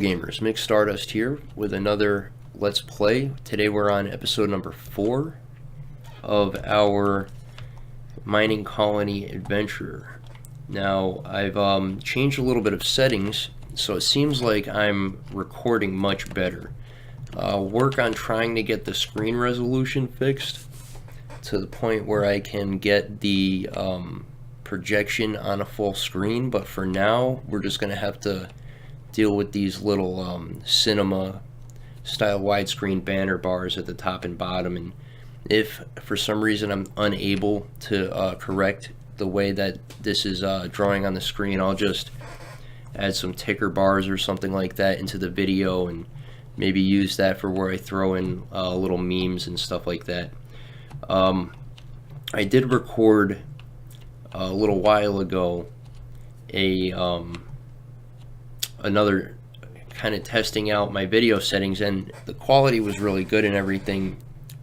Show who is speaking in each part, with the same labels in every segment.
Speaker 1: gamers, Mick Stardust here with another Let's Play. Today we're on episode number 4 of our mining colony adventure. Now I've changed a little bit of settings, so it seems like I'm recording much better. Work on trying to get the screen resolution fixed to the point where I can get the projection on a full screen, but for now we're just going to have to deal with these little cinema style widescreen banner bars at the top and bottom, and if for some reason I'm unable to correct the way that this is drawing on the screen, I'll just add some ticker bars or something like that into the video and maybe use that for where I throw in little memes and stuff like that. I did record a little while ago another kind of testing out my video settings, and the quality was really good and everything,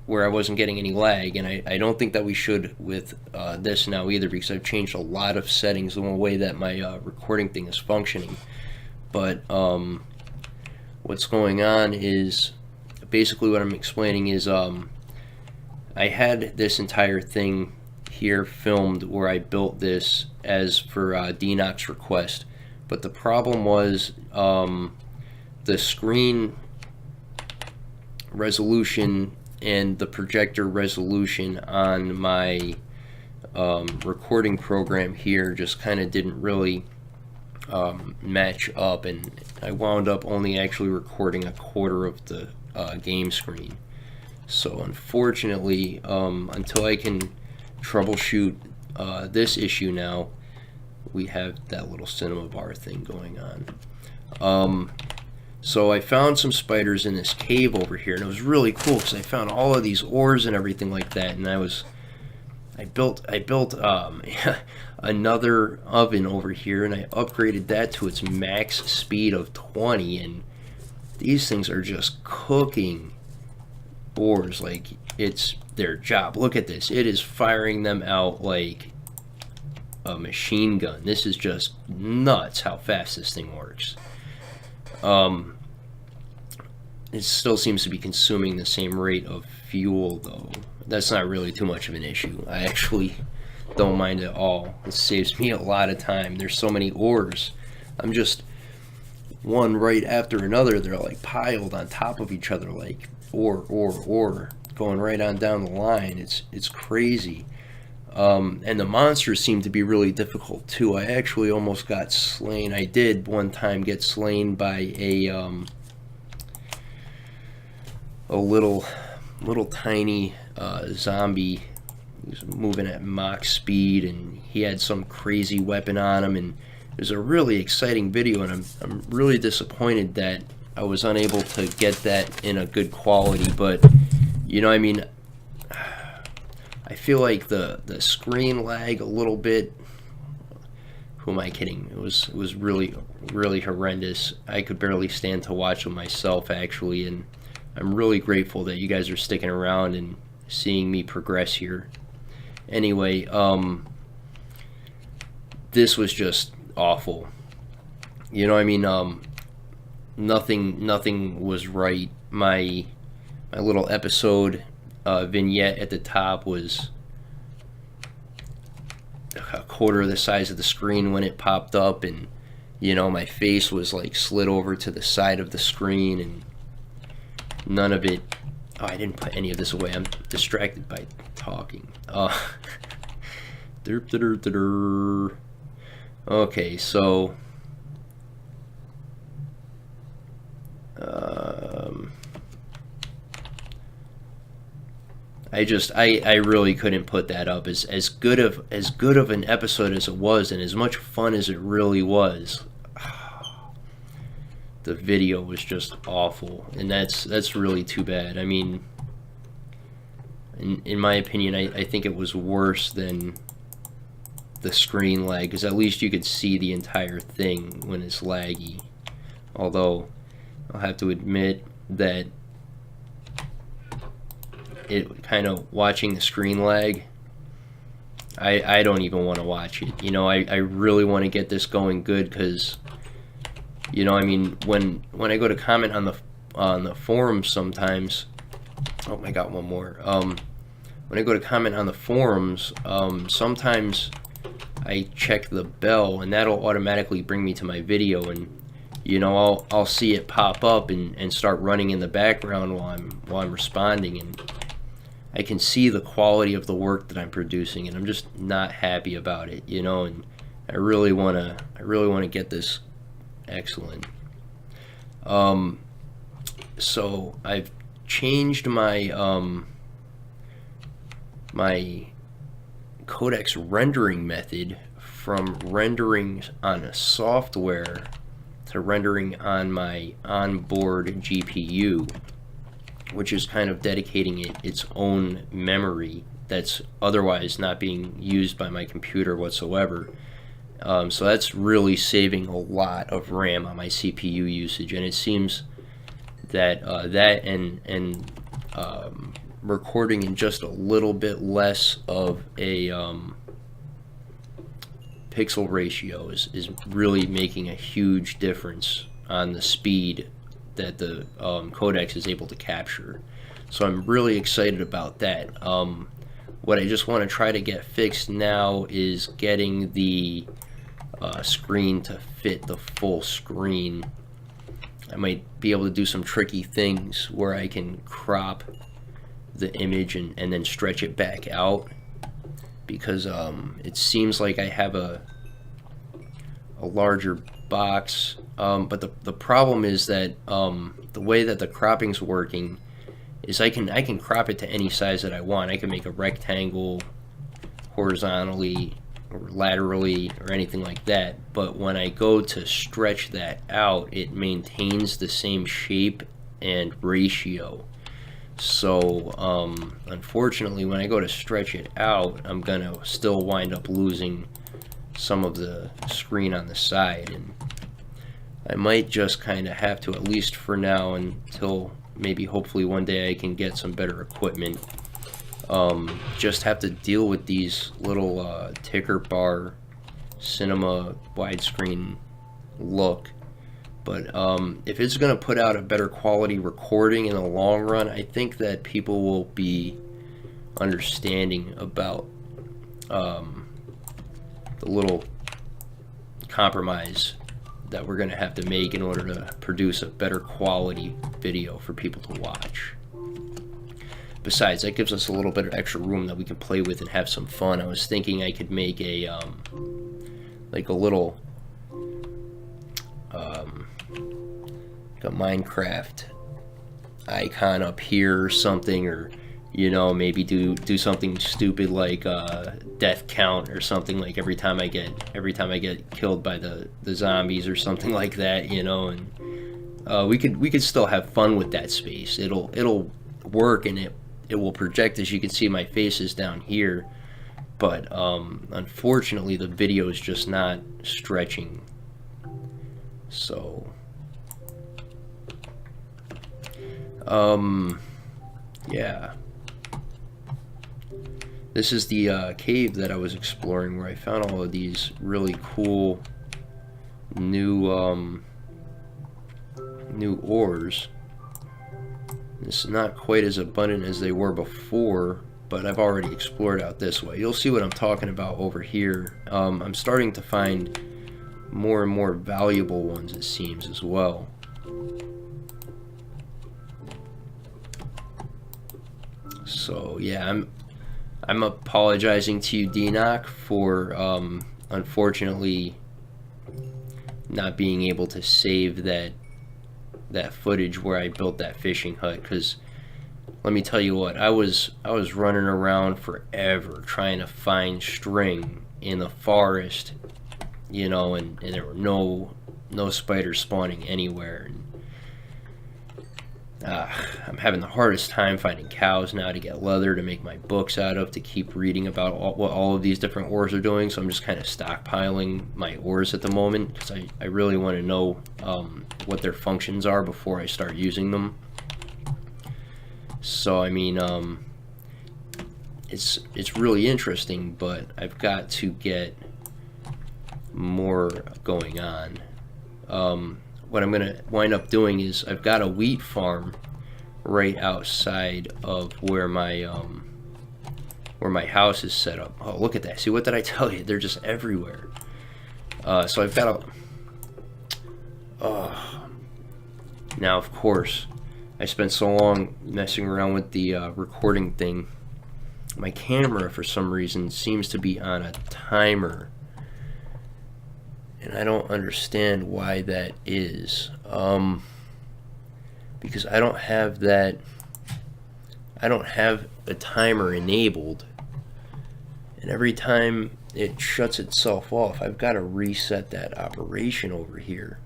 Speaker 1: where I wasn't getting any lag, and I don't think that we should with this now either, because I've changed a lot of settings in the way that my recording thing is functioning. But what's going on is basically what I'm explaining is I had this entire thing here filmed where I built this as for DNOC's request, but the problem was the screen resolution and the projector resolution on my recording program here just kind of didn't really match up, and I wound up only actually recording a quarter of the game screen. So unfortunately, until I can troubleshoot this issue now, we have that little cinema bar thing going on. So I found some spiders in this cave over here, and it was really cool because I found all of these ores and everything like that, and I built another oven over here, and I upgraded that to its max speed of 20, and these things are just cooking ores like it's their job. Look at this, it is firing them out like a machine gun. This is just nuts how fast this thing works. It still seems to be consuming the same rate of fuel, though. That's not really too much of an issue. I actually don't mind at all. It saves me a lot of time. There's so many ores. I'm just one right after another. They're like piled on top of each other, like ore, going right on down the line. It's crazy. And the monsters seem to be really difficult too. I actually almost got slain. I did one time get slain by a little tiny zombie. He was moving at Mach speed, and he had some crazy weapon on him, and it was a really exciting video, and I'm really disappointed that I was unable to get that in a good quality. But you know, I mean, I feel like the screen lag a little bit. Who am I kidding? It was really horrendous. I could barely stand to watch it myself, actually, and I'm really grateful that you guys are sticking around and seeing me progress here. Anyway, this was just awful. You know, I mean, nothing was right. My little episode vignette at the top was a quarter of the size of the screen when it popped up, and you know, my face was like slid over to the side of the screen, and none of it. Oh, I didn't put any of this away. I'm distracted by talking. Okay, so I really couldn't put that up. As good of an episode as it was, and as much fun as it really was, the video was just awful, and that's really too bad. I mean, in my opinion, I think it was worse than the screen lag, because at least you could see the entire thing when it's laggy. Although I'll have to admit that it kind of watching the screen lag, I don't even want to watch it. You know, I really want to get this going good, because You know, I mean, when I go to comment on the forums sometimes. Oh, I got one more. When I go to comment on the forums, sometimes I check the bell, and that'll automatically bring me to my video, and you know, I'll see it pop up and start running in the background while I'm responding, and I can see the quality of the work that I'm producing, and I'm just not happy about it, you know, and I really wanna get this excellent. So I've changed my my codecs rendering method from rendering on a software to rendering on my onboard GPU, which is kind of dedicating it its own memory that's otherwise not being used by my computer whatsoever. So that's really saving a lot of RAM on my CPU usage, and it seems that that and recording in just a little bit less of a pixel ratio is really making a huge difference on the speed that the codex is able to capture. So I'm really excited about that. What I just want to try to get fixed now is getting the screen to fit the full screen. I might be able to do some tricky things where I can crop the image and then stretch it back out, because it seems like I have a larger box, but the problem is that the way that the cropping's working is I can crop it to any size that I want. I can make a rectangle horizontally or laterally or anything like that, but when I go to stretch that out, it maintains the same shape and ratio. So unfortunately, when I go to stretch it out, I'm gonna still wind up losing some of the screen on the side, and I might just kind of have to, at least for now, until maybe hopefully one day I can get some better equipment, just have to deal with these little ticker bar cinema widescreen look. But if it's going to put out a better quality recording in the long run, I think that people will be understanding about the little compromise that we're going to have to make in order to produce a better quality video for people to watch. Besides, that gives us a little bit of extra room that we can play with and have some fun. I was thinking I could make a like a little like a Minecraft icon up here or something, or you know, maybe do something stupid like death count or something, like every time I get killed by the zombies or something like that, you know, and we could still have fun with that space. It'll work, and it will project, as you can see my face is down here, but unfortunately the video is just not stretching. So yeah, this is the cave that I was exploring, where I found all of these really cool new ores. It's not quite as abundant as they were before, but I've already explored out this way. You'll see what I'm talking about over here. I'm starting to find more and more valuable ones, it seems, as well. So yeah, I'm apologizing to you, DNOC, for unfortunately not being able to save that footage where I built that fishing hut, because let me tell you what, I was running around forever trying to find string in the forest, you know, and there were no spiders spawning anywhere. And I'm having the hardest time finding cows now to get leather to make my books out of, to keep reading about what all of these different ores are doing. So I'm just kind of stockpiling my ores at the moment, because I really want to know what their functions are before I start using them. So I mean, it's really interesting, but I've got to get more going on. what I'm gonna wind up doing is I've got a wheat farm right outside of where my house is set up. Oh, look at that. See, what did I tell you? They're just everywhere. So I've got a... now, of course, I spent so long messing around with the recording thing. My camera, for some reason, seems to be on a timer. And I don't understand why that is. Because I don't have that... I don't have a timer enabled. And every time it shuts itself off, I've got to reset that operation over here.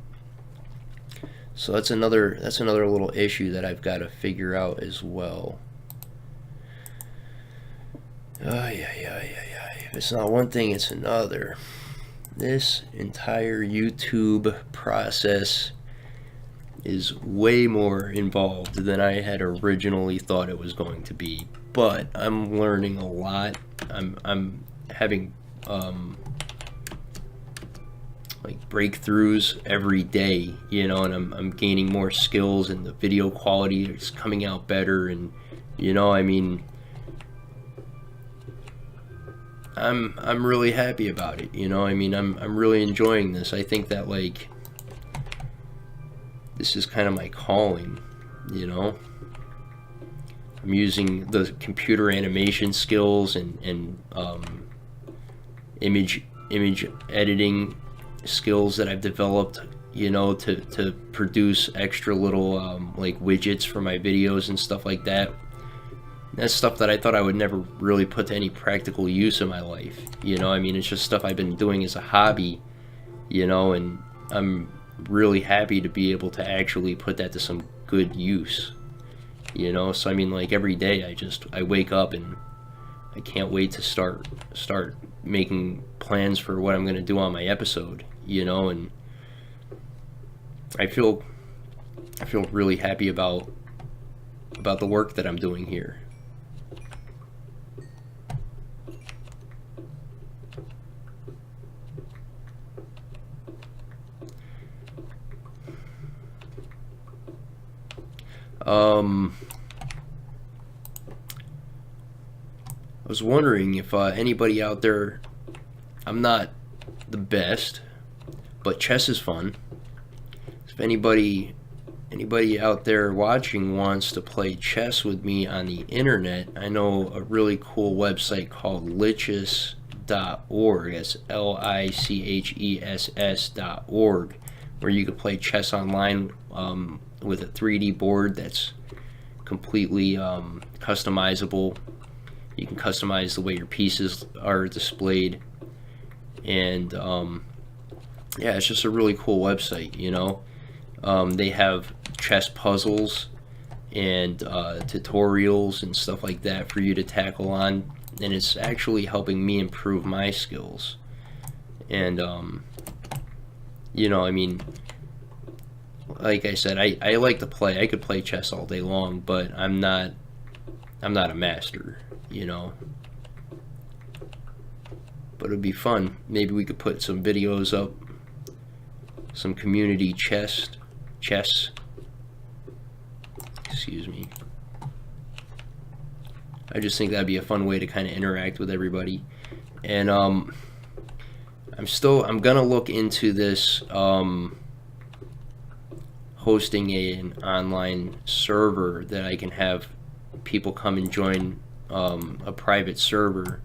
Speaker 1: So that's another little issue that I've got to figure out as well. If it's not one thing, it's another. This entire YouTube process is way more involved than I had originally thought it was going to be. But I'm learning a lot. I'm having like breakthroughs every day, you know, and I'm gaining more skills, and the video quality is coming out better, and you know, I mean, I'm really happy about it, you know. I mean, I'm really enjoying this. I think that, like, this is kind of my calling, you know. I'm using the computer animation skills and image editing skills that I've developed, you know, to produce extra little like widgets for my videos and stuff like that. That's stuff that I thought I would never really put to any practical use in my life, you know. I mean, it's just stuff I've been doing as a hobby, you know, and I'm really happy to be able to actually put that to some good use, you know. So I mean, like, every day I wake up and I can't wait to start making plans for what I'm going to do on my episode, you know. And I feel really happy about the work that I'm doing here. I was wondering if anybody out there, I'm not the best, but chess is fun. If anybody out there watching wants to play chess with me on the internet, I know a really cool website called lichess.org. That's LICHESS.org, where you can play chess online with a 3D board that's completely customizable. You can customize the way your pieces are displayed, and yeah, it's just a really cool website, you know. They have chess puzzles and tutorials and stuff like that for you to tackle on, and it's actually helping me improve my skills. And you know, I mean, like I said, I like to play. I could play chess all day long, but I'm not a master, you know. But it'd be fun. Maybe we could put some videos up, some community chess. Excuse me. I just think that'd be a fun way to kind of interact with everybody. And I'm gonna look into this hosting an online server that I can have people come and join a private server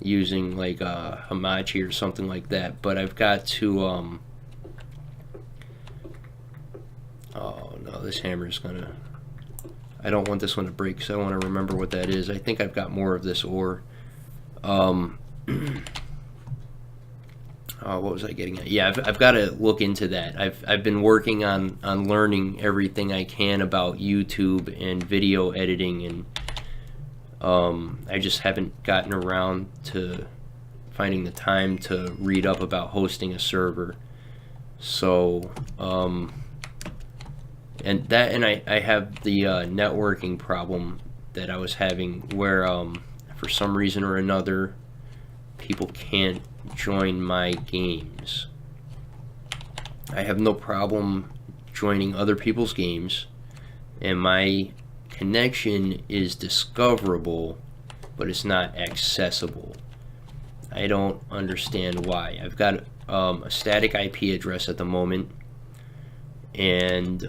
Speaker 1: using like Hamachi or something like that. But I've got to oh no, this hammer is gonna, I don't want this one to break because I want to remember what that is. I think I've got more of this ore. What was I getting at? Yeah, I've got to look into that. I've been working on learning everything I can about YouTube and video editing, and I just haven't gotten around to finding the time to read up about hosting a server. So and I have the networking problem that I was having, where for some reason or another people can't join my games. I have no problem joining other people's games, and my connection is discoverable, but it's not accessible. I don't understand why. I've got a static IP address at the moment, and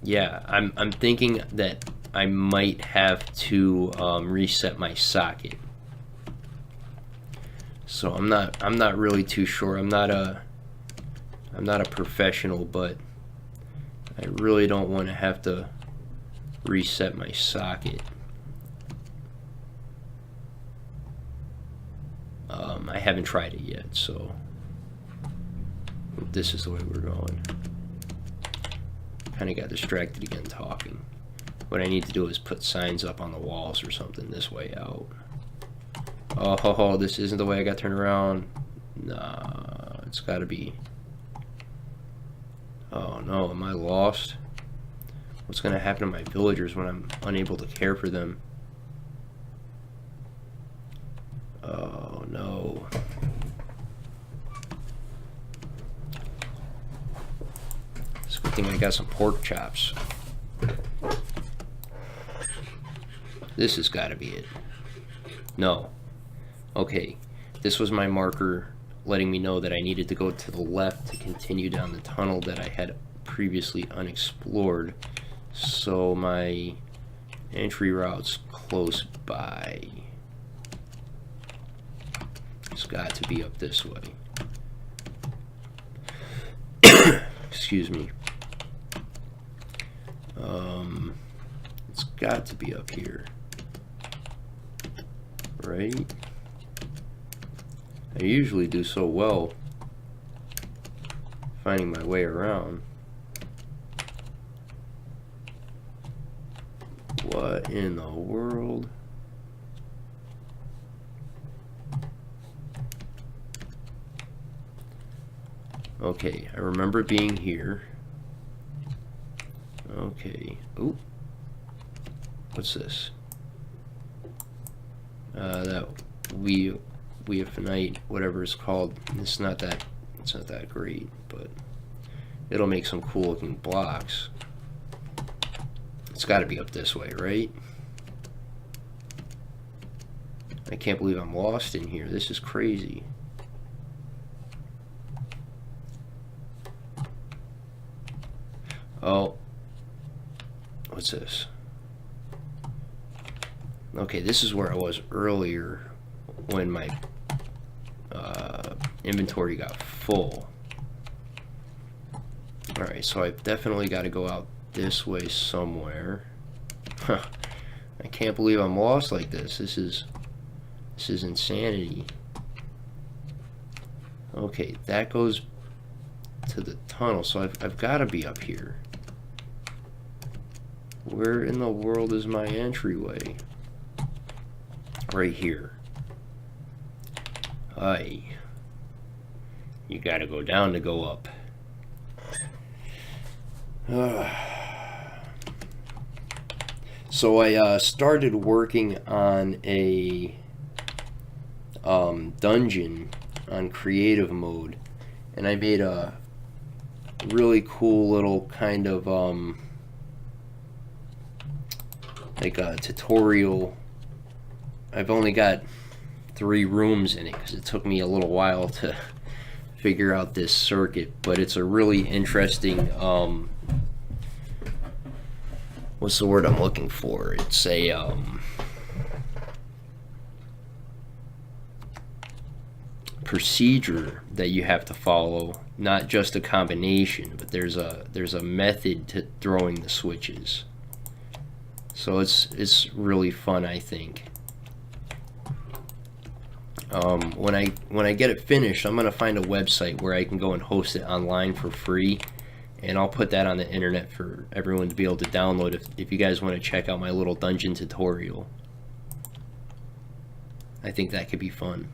Speaker 1: yeah, I'm thinking that I might have to reset my socket. So I'm not really too sure. I'm not a professional, but I really don't want to have to reset my socket. I haven't tried it yet, so this is the way we're going. Kind of got distracted again talking. What I need to do is put signs up on the walls or something this way out. Oh, this isn't the way I got turned around. Nah, it's got to be. Oh no, am I lost? What's going to happen to my villagers when I'm unable to care for them? Oh no. It's a good thing I got some pork chops. This has got to be it. No. Okay, this was my marker letting me know that I needed to go to the left to continue down the tunnel that I had previously unexplored. So my entry route's close by. It's got to be up this way. Excuse me. It's got to be up here. Right? I usually do so well finding my way around. What in the world? Okay, I remember being here. Okay. Ooh. What's this? That weaponite, whatever it's called. It's not that great, but it'll make some cool looking blocks. It's got to be up this way, right? I can't believe I'm lost in here. This is crazy. Oh, what's this? Okay, this is where I was earlier when my inventory got full. Alright, so I've definitely got to go out this way somewhere. Huh. I can't believe I'm lost like this. This is insanity. Okay, that goes to the tunnel, so I've got to be up here. Where in the world is my entryway? Right here. Aye. You gotta go down to go up. So I started working on a dungeon on creative mode, and I made a really cool little kind of like a tutorial. I've only got 3 rooms in it because it took me a little while to figure out this circuit, but it's a really interesting what's the word I'm looking for? It's a procedure that you have to follow, not just a combination, but there's a method to throwing the switches. So it's really fun, I think. When I get it finished, I'm gonna find a website where I can go and host it online for free, and I'll put that on the internet for everyone to be able to download if you guys want to check out my little dungeon tutorial. I think that could be fun.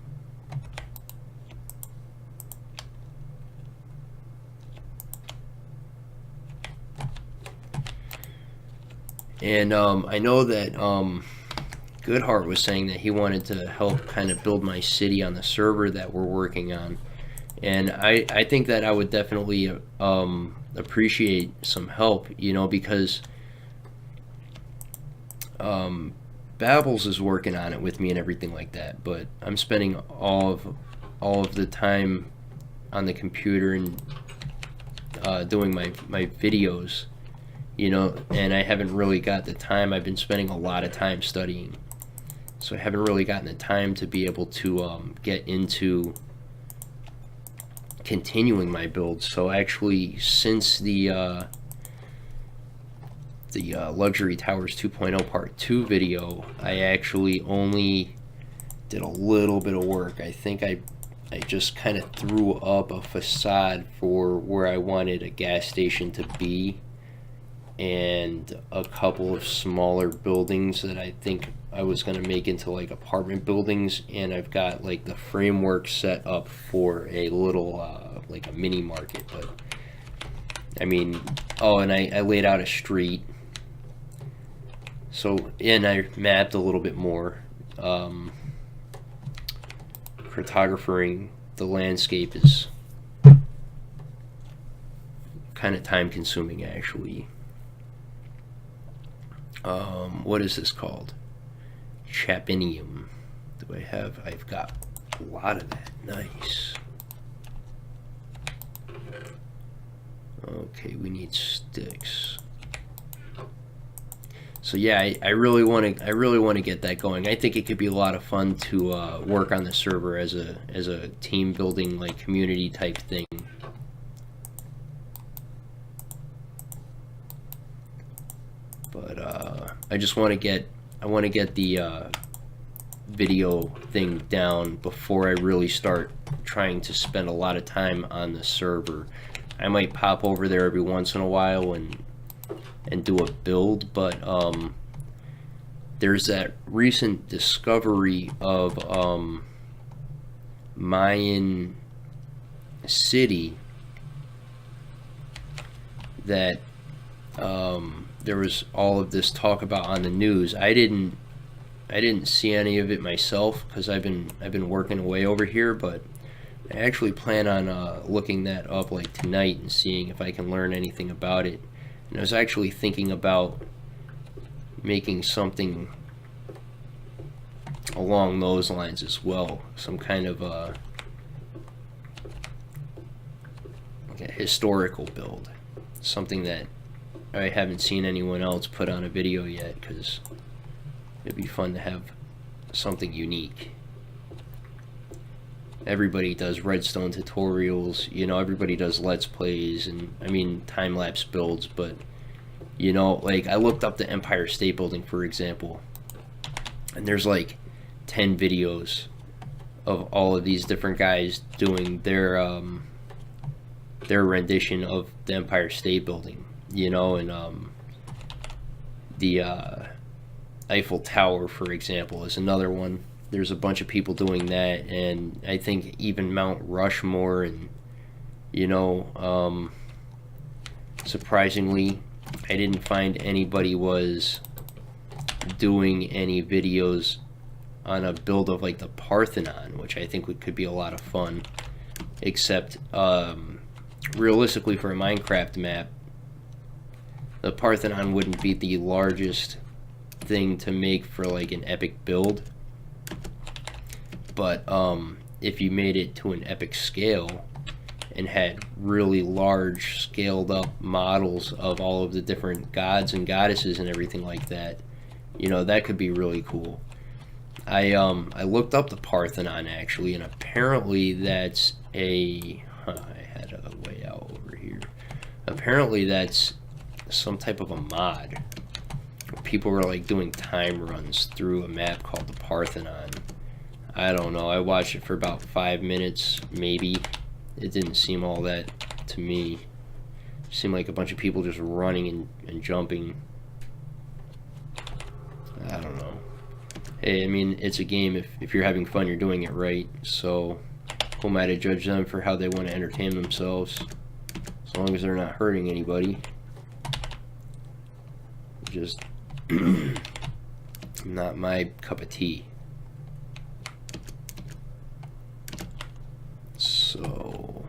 Speaker 1: And I know that Goodheart was saying that he wanted to help kind of build my city on the server that we're working on, And I think that I would definitely appreciate some help, you know, because Babels is working on it with me and everything like that, but I'm spending all of the time on the computer and doing my videos, you know, and I haven't really got the time. I've been spending a lot of time studying, so I haven't really gotten the time to be able to get into continuing my build. So actually, since the Luxury Towers 2.0 Part 2 video, I actually only did a little bit of work. I think I just kind of threw up a facade for where I wanted a gas station to be, and a couple of smaller buildings that I think I was going to make into like apartment buildings, and I've got like the framework set up for a little like a mini market. But I mean, oh, and I laid out a street, so, and I mapped a little bit more. Cartographering the landscape is kind of time consuming, actually. What is this called? Chapinium. Do I have? I've got a lot of that. Nice. Okay, we need sticks. So yeah, I really want to get that going. I think it could be a lot of fun to work on the server as a team building, like community type thing. But I just want to get the video thing down before I really start trying to spend a lot of time on the server. I might pop over there every once in a while and do a build, but there's that recent discovery of Mayan city that there was all of this talk about on the news. I didn't see any of it myself because I've been working away over here, but I actually plan on looking that up like tonight and seeing if I can learn anything about it. And I was actually thinking about making something along those lines as well, some kind of like a historical build, something that I haven't seen anyone else put on a video yet, because it'd be fun to have something unique. Everybody does redstone tutorials, you know, everybody does let's plays, and I mean time-lapse builds, but you know, like I looked up the Empire State Building, for example, and there's like 10 videos of all of these different guys doing their rendition of the Empire State Building, you know, and the Eiffel Tower, for example, is another one. There's a bunch of people doing that, and I think even Mount Rushmore, and you know, surprisingly, I didn't find anybody was doing any videos on a build of like the Parthenon, which I think could be a lot of fun, except realistically for a Minecraft map, the Parthenon wouldn't be the largest thing to make for like an epic build. But if you made it to an epic scale and had really large scaled up models of all of the different gods and goddesses and everything like that, you know, that could be really cool. I looked up the Parthenon actually, and apparently that's a I had a way out over here. Apparently that's some type of a mod. People were like doing time runs through a map called the Parthenon. I don't know, I watched it for about 5 minutes, maybe. It didn't seem all that to me. It seemed like a bunch of people just running and jumping. I don't know. Hey, I mean, it's a game. If you're having fun, you're doing it right. So, who am I to judge them for how they want to entertain themselves? As long as they're not hurting anybody. Just not my cup of tea. So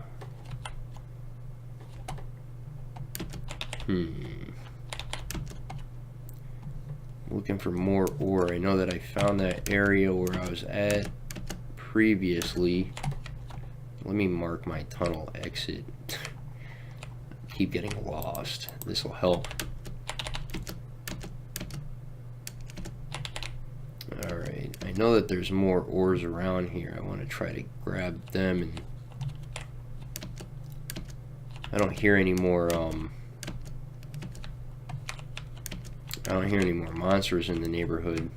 Speaker 1: Looking for more ore. I know that I found that area where I was at previously. Let me mark my tunnel exit. Keep getting lost. This will help. Alright, I know that there's more ores around here. I want to try to grab them, and I don't hear any more monsters in the neighborhood,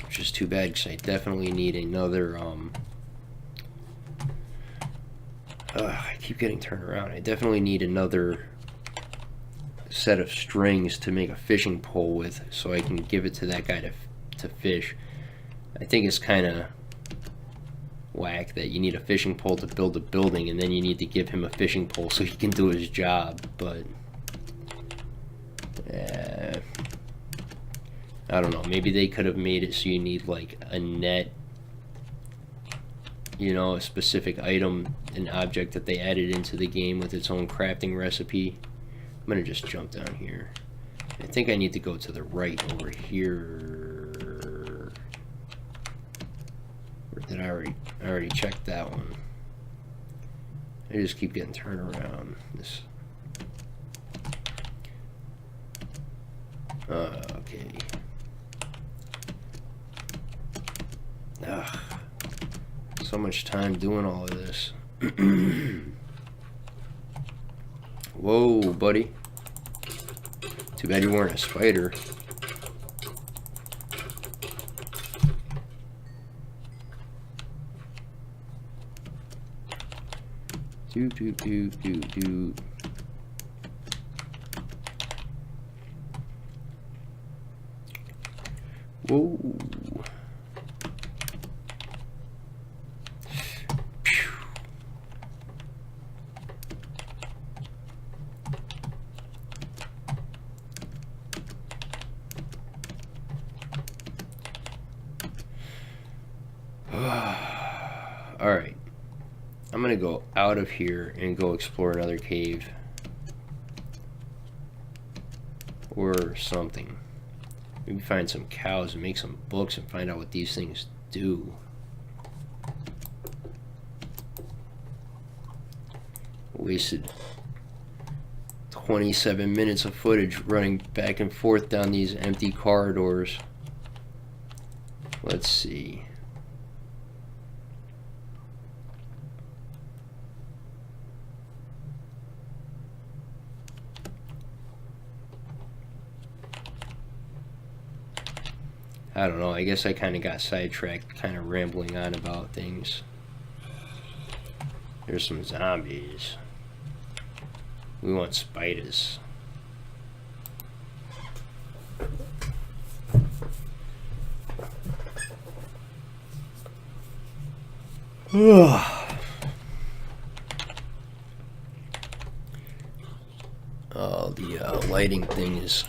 Speaker 1: which is too bad, because I definitely need another I keep getting turned around. I definitely need another set of strings to make a fishing pole with, so I can give it to that guy to fish. I think it's kind of whack that you need a fishing pole to build a building, and then you need to give him a fishing pole so he can do his job. But I don't know, maybe they could have made it so you need like a net, you know, a specific item, an object that they added into the game with its own crafting recipe. I'm gonna just jump down here. I think I need to go to the right over here. Or did I already checked that one? I just keep getting turned around. This. Okay. Ugh. So much time doing all of this. Whoa, buddy. Too bad you weren't a spider. Do. Whoa. Alright, I'm gonna go out of here and go explore another cave or something. Maybe find some cows and make some books and find out what these things do. Wasted 27 minutes of footage running back and forth down these empty corridors. Let's see. I don't know, I guess I kind of got sidetracked, kind of rambling on about things. There's some zombies. We want spiders. Oh, the lighting thing is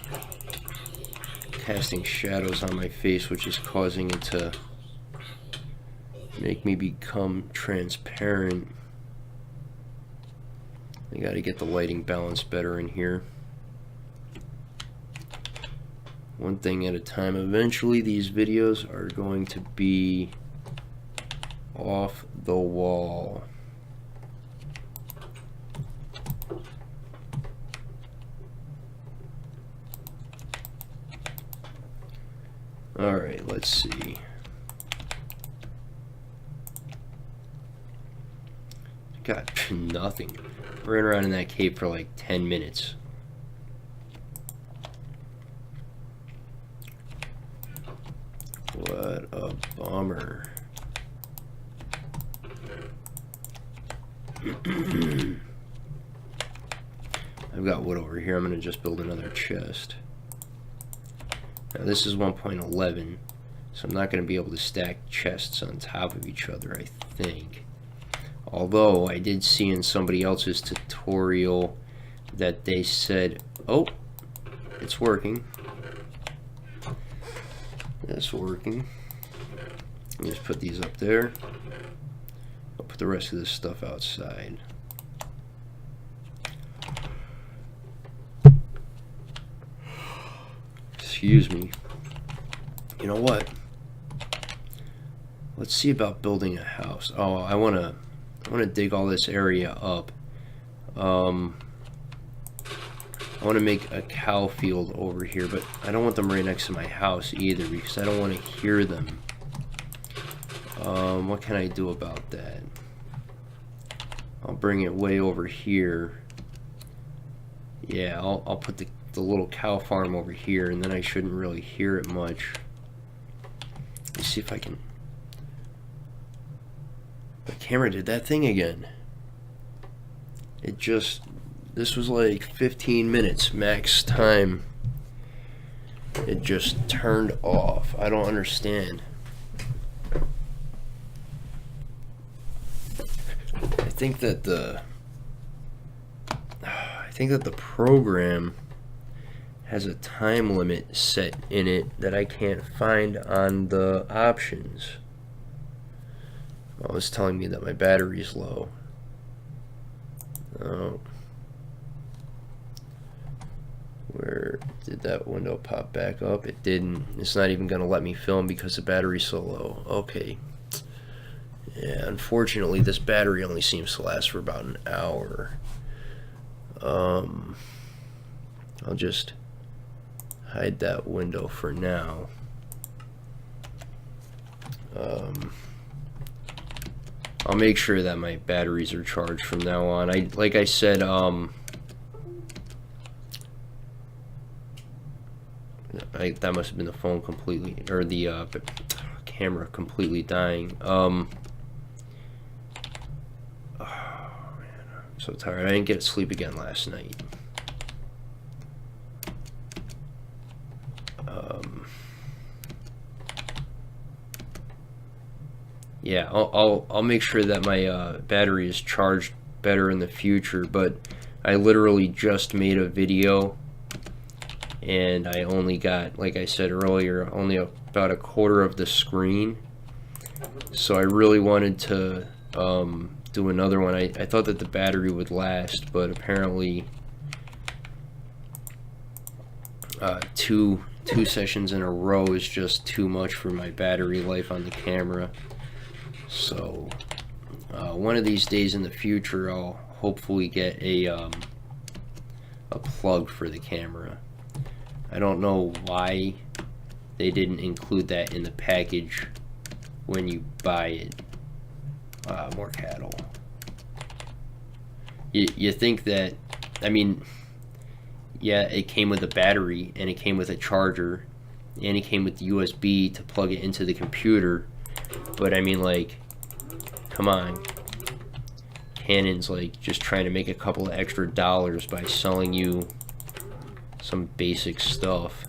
Speaker 1: casting shadows on my face, which is causing it to make me become transparent. I gotta get the lighting balance better in here. One thing at a time. Eventually these videos are going to be off the wall. Alright, let's see. Got nothing. Ran around in that cave for like 10 minutes. What a bummer. I've got wood over here. I'm going to just build another chest. Now this is 1.11, so I'm not going to be able to stack chests on top of each other, I think. Although I did see in somebody else's tutorial that they said, oh, it's working. It's working. Let me just put these up there. I'll put the rest of this stuff outside. Excuse me. You know what? Let's see about building a house. Oh, I wanna dig all this area up. I want to make a cow field over here, but I don't want them right next to my house either because I don't want to hear them. What can I do about that? I'll bring it way over here. Yeah, I'll put the little cow farm over here, and then I shouldn't really hear it much. Let's see if I can. The camera did that thing again. It just. This was like 15 minutes max time. It just turned off. I don't understand. I think that the program has a time limit set in it that I can't find on the options. Well, it's telling me that my battery's low. Oh. Where did that window pop back up? It didn't. It's not even gonna let me film because the battery's so low. Okay. Yeah, unfortunately this battery only seems to last for about an hour. I'll just hide that window for now. I'll make sure that my batteries are charged from now on. Like I said, that must have been the phone completely, or the camera completely dying. Oh man, I'm so tired. I didn't get to sleep again last night. Yeah, I'll make sure that my battery is charged better in the future. But I literally just made a video. And I only got, like I said earlier, only about a quarter of the screen. So I really wanted to do another one. I thought that the battery would last, but apparently two sessions in a row is just too much for my battery life on the camera. So one of these days in the future, I'll hopefully get a plug for the camera. I don't know why they didn't include that in the package when you buy it. More cattle. You think that, I mean, yeah, it came with a battery and it came with a charger and it came with the USB to plug it into the computer, but I mean, like, come on. Canon's like just trying to make a couple of extra dollars by selling you some basic stuff.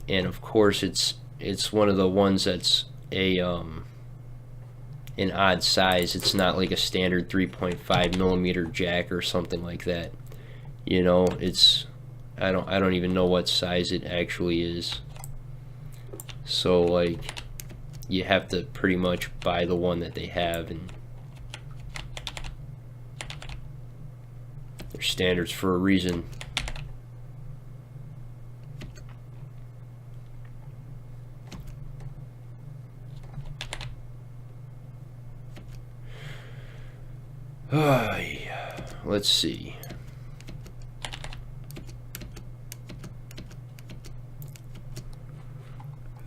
Speaker 1: And of course it's one of the ones that's an odd size. It's not like a standard 3.5 millimeter jack or something like that. You know, it's I don't even know what size it actually is. So like you have to pretty much buy the one that they have, and they're standards for a reason. Let's see.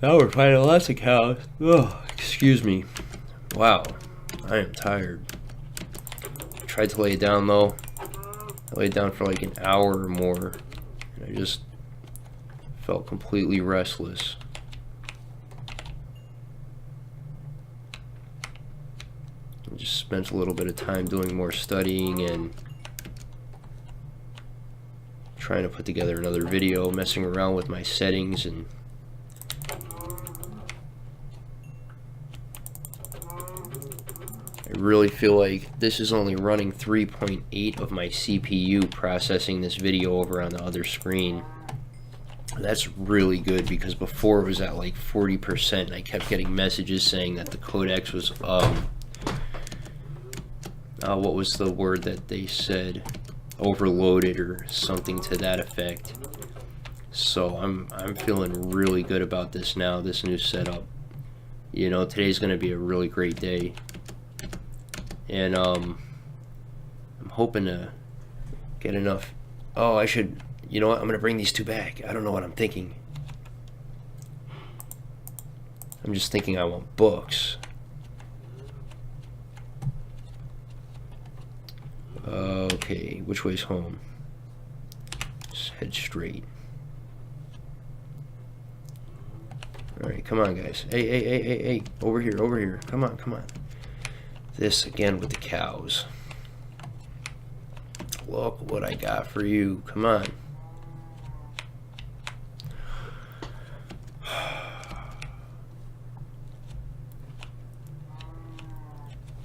Speaker 1: Now we're finding lots of cows. Oh, excuse me. Wow, I am tired. Tried to lay down though. I laid down for like an hour or more, and I just felt completely restless. I just spent a little bit of time doing more studying and trying to put together another video, messing around with my settings, and I really feel like this is only running 3.8 of my CPU processing this video over on the other screen. That's really good, because before it was at like 40% and I kept getting messages saying that the codecs was what was the word that they said, overloaded or something to that effect. So I'm feeling really good about this now, this new setup. You know, today's gonna be a really great day. And I'm hoping to get enough. Oh, I should, you know what, I'm gonna bring these two back. I don't know what I'm thinking. I'm just thinking I want books. Okay, which way's home? Just head straight. Alright, come on, guys. Hey. Over here. Come on. This again with the cows. Look what I got for you. Come on.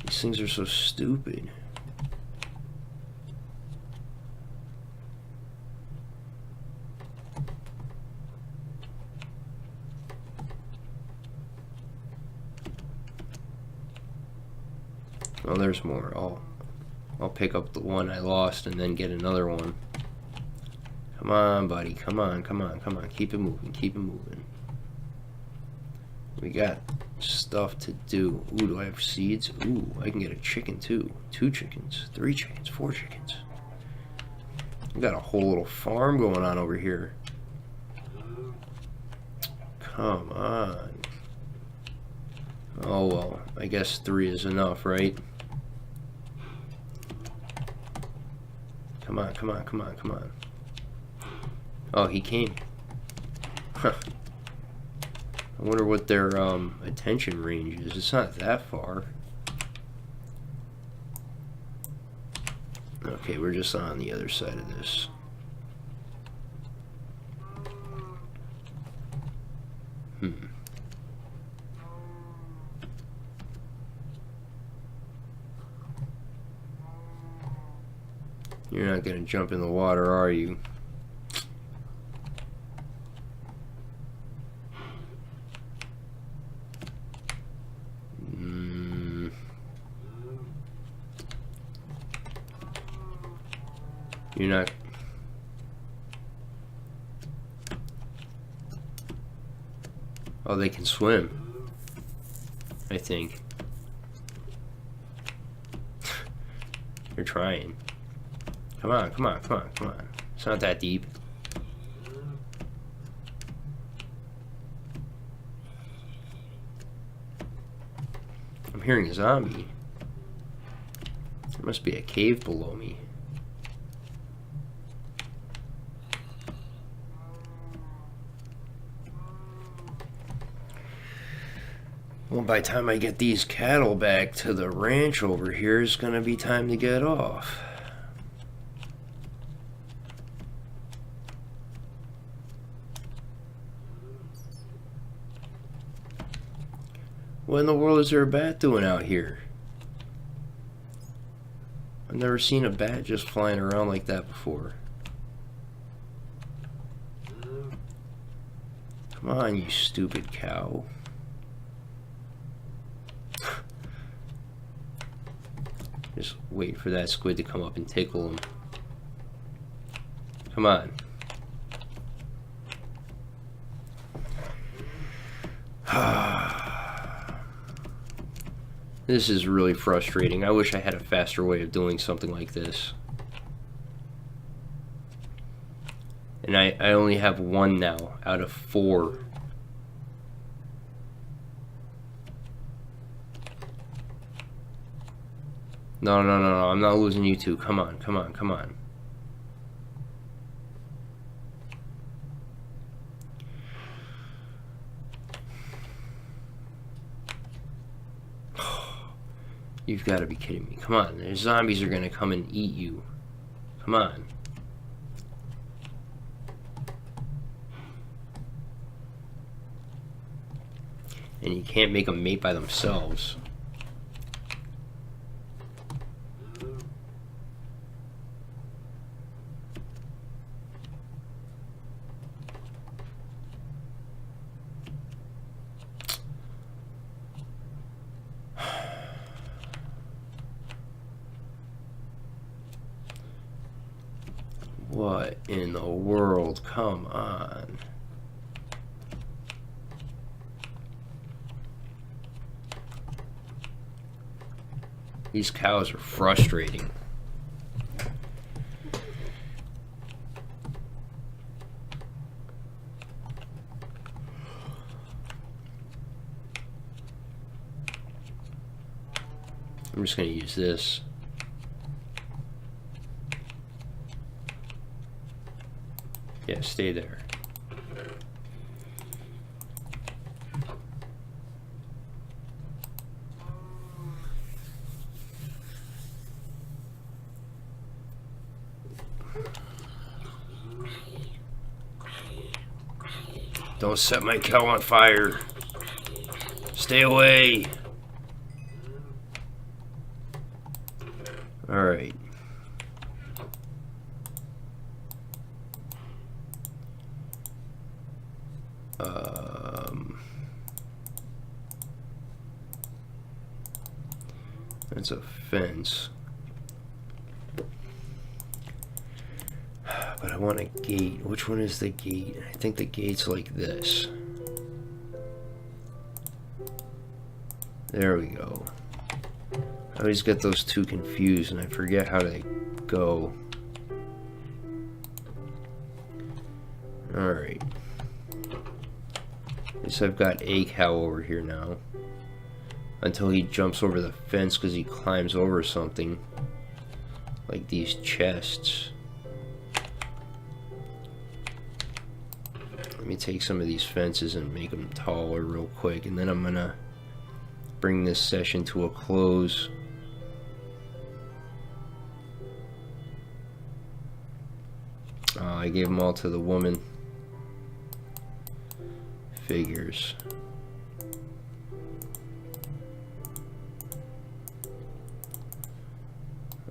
Speaker 1: These things are so stupid. Well, there's more. I'll pick up the one I lost and then get another one. Come on, buddy. Come on. Keep it moving. We got stuff to do. Ooh, do I have seeds? Ooh, I can get a chicken too. 2 chickens, 3 chickens, 4 chickens. We got a whole little farm going on over here. Come on. Oh well, I guess 3 is enough, right? Come on. Oh, he came. Huh. I wonder what their attention range is. It's not that far. Okay, we're just on the other side of this. You're not gonna jump in the water, are you? You're not. Oh, they can swim, I think. You're trying. Come on. It's not that deep. I'm hearing a zombie. There must be a cave below me. Well, by the time I get these cattle back to the ranch over here, it's gonna be time to get off. What in the world is there a bat doing out here? I've never seen a bat just flying around like that before. Come on, you stupid cow. Just wait for that squid to come up and tickle him. Come on. This is really frustrating. I wish I had a faster way of doing something like this. And I only have 1 now out of 4. No, I'm not losing you two. Come on. You've got to be kidding me. Come on, the zombies are going to come and eat you. Come on. And you can't make them mate by themselves. What? in the world? Come on. These cows are frustrating. I'm just going to use this. Yeah, stay there. Don't set my cow on fire. Stay away. All right. That's a fence. But I want a gate. Which one is the gate? I think the gate's like this. There we go. I always get those two confused and I forget how they go. Alright. At least I've got a cow over here now. Until he jumps over the fence because he climbs over something. Like these chests. Let me take some of these fences and make them taller real quick, and then I'm gonna bring this session to a close. I gave them all to the woman. Figures.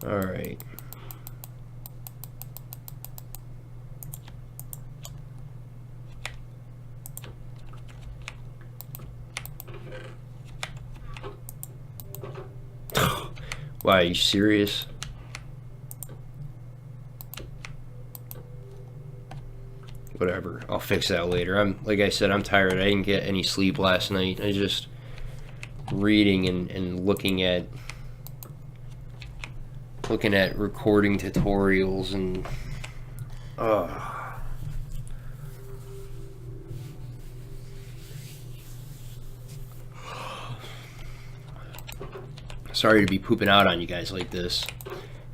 Speaker 1: All right. Wow, are you serious? Whatever, I'll fix that later. Like I said, I'm tired. I didn't get any sleep last night. I just reading and looking at recording tutorials and sorry to be pooping out on you guys like this.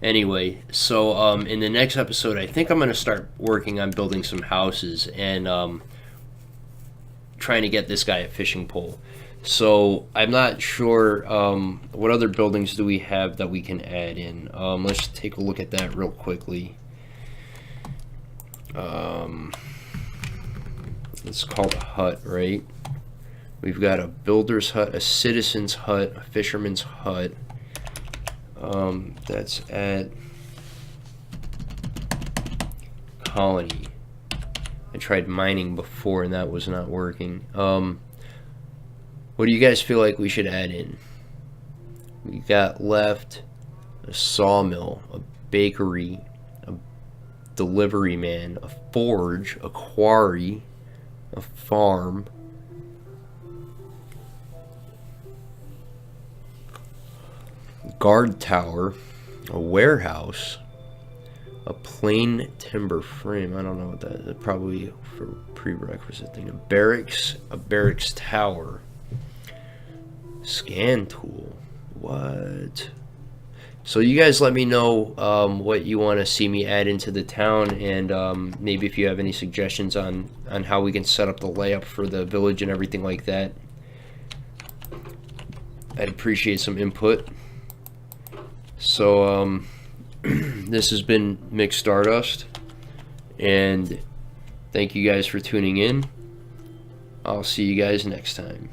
Speaker 1: Anyway, so in the next episode, I think I'm going to start working on building some houses and trying to get this guy a fishing pole. So I'm not sure what other buildings do we have that we can add in. Let's take a look at that real quickly. It's called a hut, right? We've got a builder's hut, a citizen's hut, a fisherman's hut. That's at colony. I tried mining before and that was not working. What do you guys feel like we should add in? We got left a sawmill, a bakery, a delivery man, a forge, a quarry, a farm, guard tower, a warehouse, a plain timber frame. I don't know what that is. Probably for prerequisite thing. A barracks tower, scan tool. What? So you guys let me know what you want to see me add into the town, and maybe if you have any suggestions on how we can set up the layout for the village and everything like that. I'd appreciate some input. So this has been Mick Stardust, and thank you guys for tuning in. I'll see you guys next time.